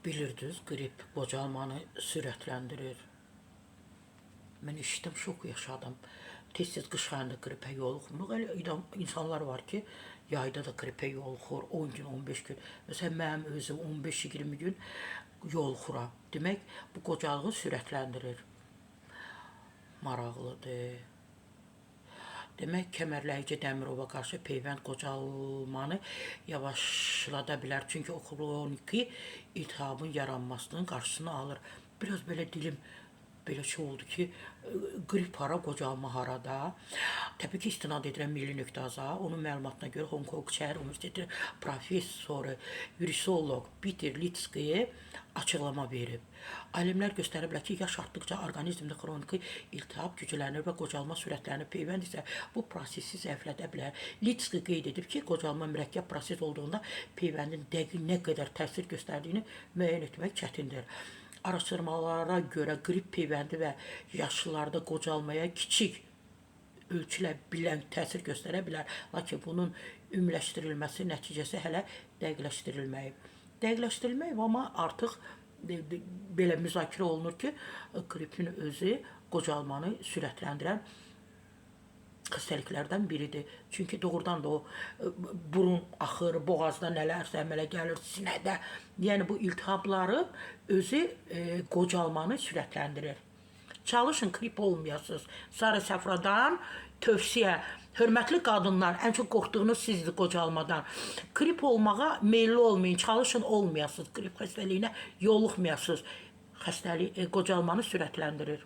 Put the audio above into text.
Bilirdiniz, qrip qocalmanı sürətləndirir. Mən eşitdim, şok yaşadım. Tez-tez qış ayında qripə yoluxmuruq. Elə insanlar var ki, yayda da qripə yoluxur, 10 gün, 15 gün. Məsələn, mənim özüm 15-20 gün yoluxuram. Demək, bu qocalığı sürətləndirir. Maraqlıdır. Demək, kəmərləyici dəmirova qarşı peyvənd qocalmanı yavaşlada bilər. Çünki o xroniki iltihabın yaranmasının qarşısını alır. Biraz belə dilim belə şey oldu ki, qrip hara, qocalma harada. Təbii ki, istinad edirəm Milli.az-a. Onun məlumatına görə Hong Kong Şəhər Universiteti professoru, virusoloq Peter Litsky açıqlama verib. Alimlər göstəriblər ki, yaş artdıqca orqanizmdə xroniki iltihab güclənir və qocalma sürətlənir. Peyvənd isə bu prosesi zəiflədə bilər. Litsky qeyd edib ki, qocalma mürəkkəb proses olduğunda peyvəndin dəqiq nə qədər təsir göstərdiyini müəyyən etmək çətindir. Araşdırmalara görə qrip peyvəndi və yaşlılarda qocalmaya kiçik ölçülə bilən təsir göstərə bilər. Lakin bunun ümumiləşdirilməsi nəticəsi hələ dəqiqləşdirilməyib. Dəqiqləşdirilməyib, amma artıq belə müzakirə olunur ki, qripin özü qocalmanı sürətləndirən xəstəliklərdən biridir. Çünki doğrudan da o burun axır, boğazda nələrsə əmələ gəlir, sinədə. Yəni bu iltihabların özü qocalmanı sürətləndirir. Çalışın, qrip olmayasınız. Sarı səfradan tövsiyə. Hörmətli qadınlar, ən çox qorxduğunuz sizdir qocalmadan. Qrip olmağa meyilli olmayın, çalışın olmayasınız. Qrip xəstəliyinə yoluxmayasınız. Xəstəlik qocalmanı sürətləndirir.